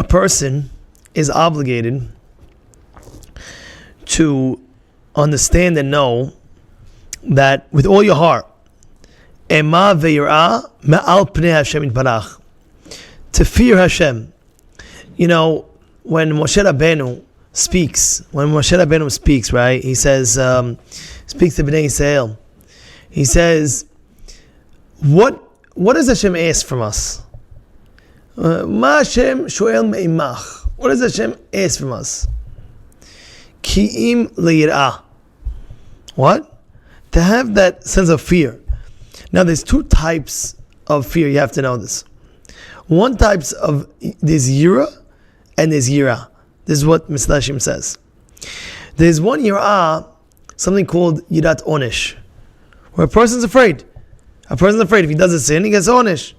a person is obligated to understand and know that with all your heart, Ema ve'yirah me'al pnei Hashem yitbarach, to fear Hashem. You know, when Moshe Rabbeinu speaks, right? He says, speaks to Bnei Yisrael. He says, what does Hashem ask from us? Ma Hashem shoel me'imach. What does Hashem ask from us? Ki'im le'yirah. What? To have that sense of fear. Now, there's two types of fear. You have to know this. One type of, there's yira and there's yira. This is what Mr. Hashem says. There's one yirah, something called yirat onesh, where a person's afraid. A person's afraid if he does a sin, he gets onesh.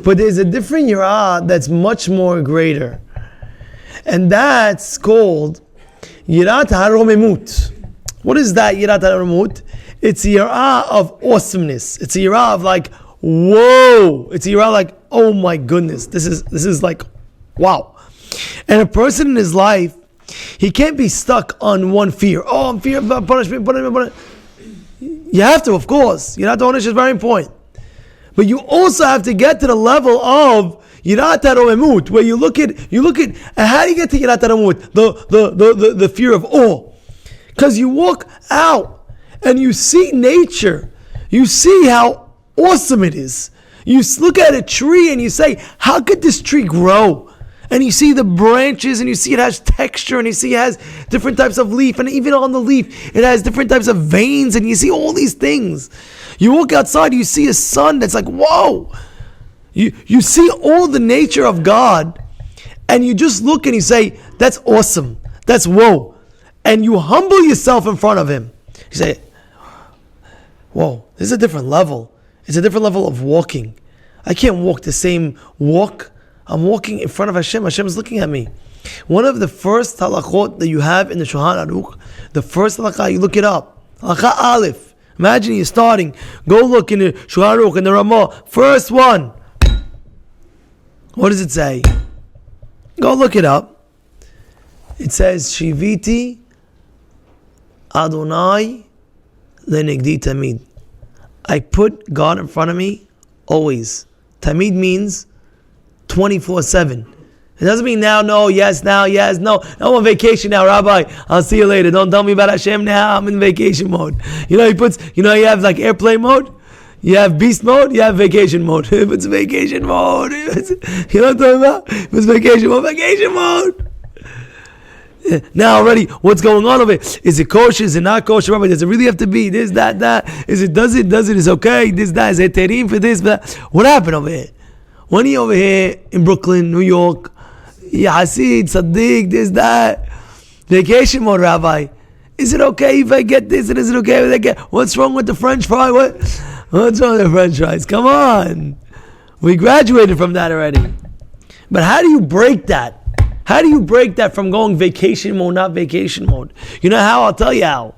But there's a different yirah that's much more greater, and that's called yirat haromemut. What is that yirat haromemut? It's a yirah of awesomeness. It's a yirah of like, whoa. It's a yirah like, oh my goodness. This is like, wow. And a person in his life, he can't be stuck on one fear. Oh, I'm fear of punishment. You have to, of course. Yirat onesh is very important. But you also have to get to the level of yirat haromemut, where you look at how do you get to yirat haromemut? The fear of awe. Because you walk out and you see nature. You see how awesome it is. You look at a tree and you say, how could this tree grow? And you see the branches and you see it has texture and you see it has different types of leaf, and even on the leaf it has different types of veins, and you see all these things. You walk outside, you see a sun that's like, whoa. You see all the nature of God, and you just look and you say, that's awesome. That's whoa. And you humble yourself in front of Him. You say, whoa, this is a different level. It's a different level of walking. I can't walk the same walk. I'm walking in front of Hashem. Hashem is looking at me. One of the first halachot that you have in the Shulchan Aruch, the first halakha, you look it up. Halakha Aleph. Imagine you're starting. Go look in the Shulchan Aruch, in the Ramah. First one. What does it say? Go look it up. It says, Shiviti Adonai lenigdi tamid. I put God in front of me always. Tamid means 24/7. It doesn't mean now, no, yes, now, yes, no. I'm on vacation now, Rabbi. I'll see you later. Don't tell me about Hashem now. I'm in vacation mode. You have like airplane mode. You have beast mode. You have vacation mode. If it's vacation mode, you know what I'm talking about? If it's vacation mode. Now already, what's going on over here? Is it kosher? Is it not kosher? Rabbi, does it really have to be this, that? Does it? Is okay? This, that. Is it terim for this, that? What happened over here? When are you over here in Brooklyn, New York? Hasid, Sadiq, this, that. Vacation mode, Rabbi. Is it okay if I get this? And is it okay if I get... What's wrong with the French fry? What's wrong with the French fries? Come on. We graduated from that already. But how do you break that? How do you break that from going vacation mode, not vacation mode? You know how? I'll tell you how.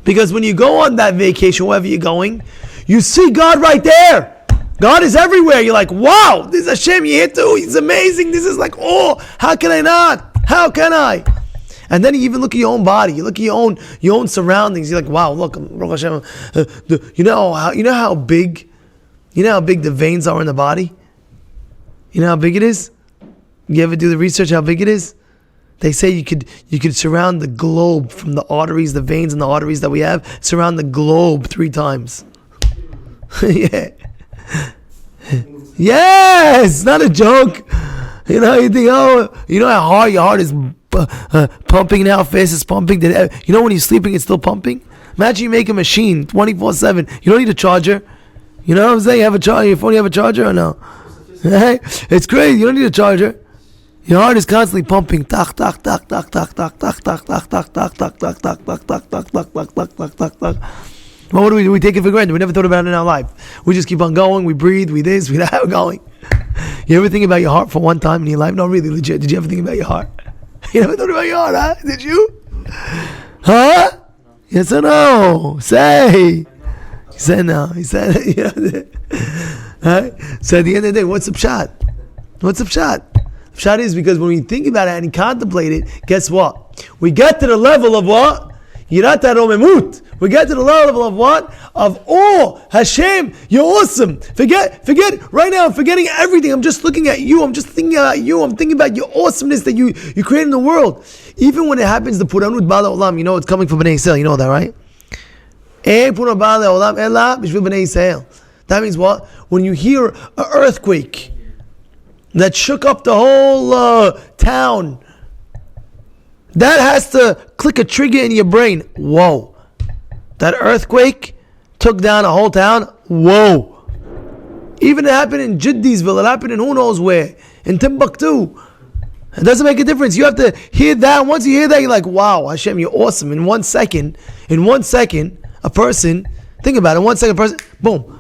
Because when you go on that vacation, wherever you're going, you see God right there. God is everywhere. You're like, wow, this is Hashem, you're here too. He's amazing. This is like, oh, how can I not? How can I? And then you even look at your own body. You look at your own surroundings. You're like, wow, look, Baruch Hashem. You know how big the veins are in the body? You know how big it is? You ever do the research how big it is? They say you could surround the globe from the arteries, the veins and the arteries that we have, surround the globe 3 times. Yeah. Yes, not a joke. You know, you think, oh, you know how hard your heart is pumping now, fast it's pumping. You know when you're sleeping, it's still pumping? Imagine you make a machine 24/7. You don't need a charger. You know what I'm saying? You have a charger. Your phone, you have a charger or no? Hey, it's crazy. You don't need a charger. Your heart is constantly pumping. Tak tak tak tak tak tak tak tak tak tak tak tak tak tak tak tak tak tak tak tak. Well, what do we take it for granted? We never thought about it in our life. We just keep on going. We breathe. We this. We that. We're going. You ever think about your heart for one time in your life? No, really, legit. Did you ever think about your heart? You never thought about your heart, huh? Did you? Huh? Yes or no? Say. He said no. He said, right? So at the end of the day, what's the pshat? What's the pshat? Pshat is because when we think about it and contemplate it, guess what? We get to the level of what? Yirat HaRomemut. We get to the level of what? Of awe. Hashem, you're awesome. Forget, right now I'm forgetting everything. I'm just looking at you. I'm just thinking about you. I'm thinking about your awesomeness that you created in the world. Even when it happens, the Puranut Ba'al Olam, you know it's coming from Bnei Yisrael. You know that, right? That means what? When you hear an earthquake that shook up the whole town, that has to click a trigger in your brain. Whoa. That earthquake took down a whole town. Whoa. Even it happened in Jiddisville. It happened in who knows where. In Timbuktu. It doesn't make a difference. You have to hear that. Once you hear that, you're like, wow, Hashem, you're awesome. In 1 second, a person, think about it, 1 second, a person, boom.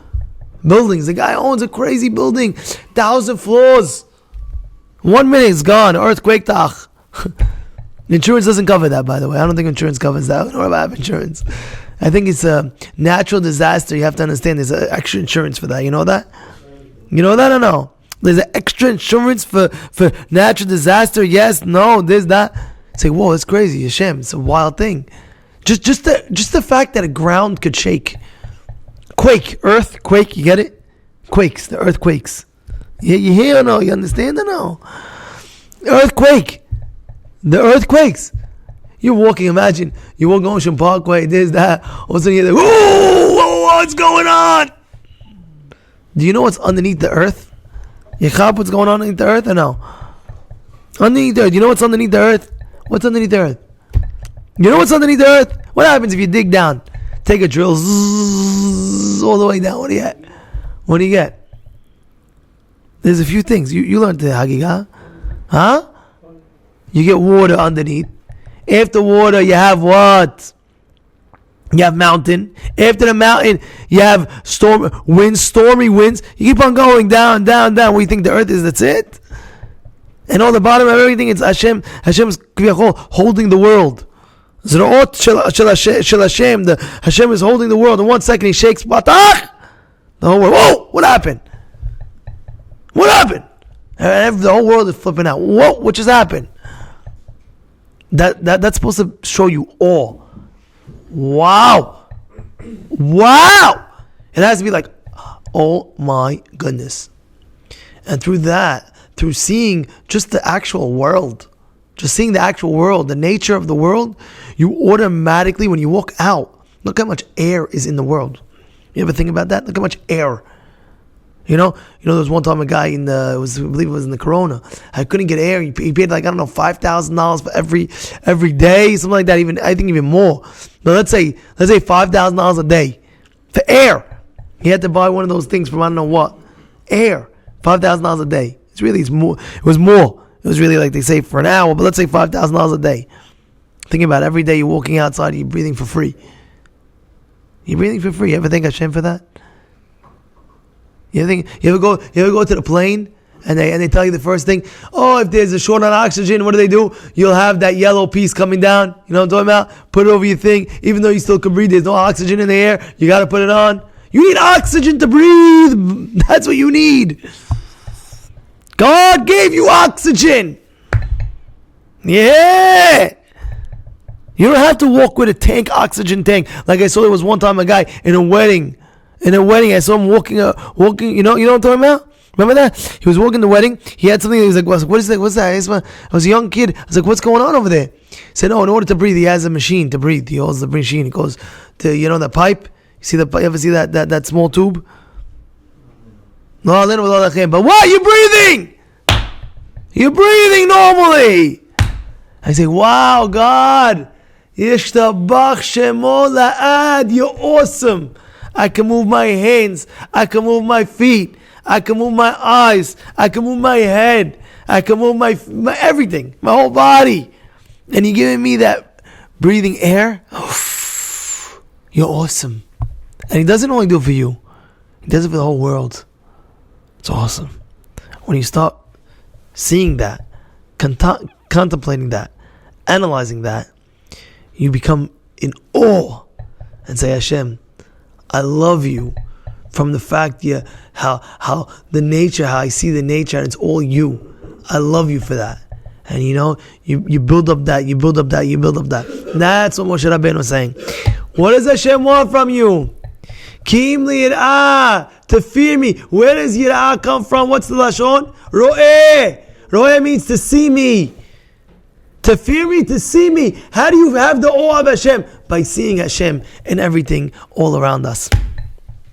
Buildings. The guy owns a crazy building. 1,000 floors. 1 minute, it's gone. Earthquake, tach. Insurance doesn't cover that, by the way. I don't think insurance covers that. I don't have insurance. I think it's a natural disaster. You have to understand there's an extra insurance for that. You know that? You know that or no? There's an extra insurance for natural disaster. Yes, no, there's that. Say, whoa, it's crazy. Hashem, it's a wild thing. Just the fact that a ground could shake. Quake, earthquake, you get it? Quakes, the earthquakes. You hear or no? You understand or no? Earthquake. The earthquakes. You're walking, imagine, you walk on Ocean Parkway, there's that, all of a sudden you're like, whoa, what's going on? Do you know what's underneath the earth? You cop what's going on underneath the earth or no? Underneath the earth, you know what's underneath the earth? What's underneath the earth? You know what's underneath the earth? What happens if you dig down? Take a drill, zzz, all the way down, what do you get? What do you get? There's a few things, you learned the Hagigah, huh? You get water underneath. After water, you have what? You have mountain. After the mountain, you have stormy winds. You keep on going down. What do you think the earth is? That's it? And on the bottom of everything, it's Hashem. Hashem's holding the world. Zerot shel Hashem. Hashem is holding the world. In 1 second, he shakes. Batach! The whole world. Whoa! What happened? What happened? And the whole world is flipping out. Whoa! What just happened? That's supposed to show you awe. Wow. It has to be like, oh my goodness. And through that, through seeing just the actual world, the nature of the world, you automatically, when you walk out, look how much air is in the world. You ever think about that? Look how much air. You know, there was one time a guy I believe it was in the Corona. I couldn't get air. He paid like, I don't know, $5,000 for every day, something like that. I think even more. But let's say $5,000 a day for air. He had to buy one of those things from I don't know what. Air, $5,000 a day. It's more. It was more. It was really like they say for an hour, but let's say $5,000 a day. Think about it. Every day you're walking outside, you're breathing for free. You're breathing for free. You ever thank Hashem for that? You ever go to the plane and they tell you the first thing, oh, if there's a short on oxygen, what do? You'll have that yellow piece coming down. You know what I'm talking about? Put it over your thing. Even though you still can breathe, there's no oxygen in the air. You got to put it on. You need oxygen to breathe. That's what you need. God gave you oxygen. Yeah. You don't have to walk with a oxygen tank. Like I saw there was one time a guy in a wedding, I saw him walking, you know what I'm talking about? Remember that? He was walking the wedding, he had something, he was like, what is that? What's that? I was a young kid, I was like, what's going on over there? He said, oh, in order to breathe, he has a machine to breathe. He holds the machine, he goes to, the pipe, you ever see that small tube? No, but what? You're breathing! You're breathing normally! I say, wow, God, Yishtabach Shemo La'ad, you're awesome. I can move my hands. I can move my feet. I can move my eyes. I can move my head. I can move my everything, my whole body. And you're giving me that breathing air. You're awesome. And he doesn't only do it for you. He does it for the whole world. It's awesome. When you start seeing that, contemplating that, analyzing that, you become in awe and say, Hashem, I love you from the fact how the nature, how I see the nature, and it's all you. I love you for that. And you build up that, you build up that, you build up that. That's what Moshe Rabbeinu was saying. What does Hashem want from you? Kim li yir'ah, to fear me. Where does yir'ah come from? What's the lashon? Ro'eh. Ro'eh means to see me. To fear me, to see me. How do you have the awe of Hashem? By seeing Hashem in everything all around us.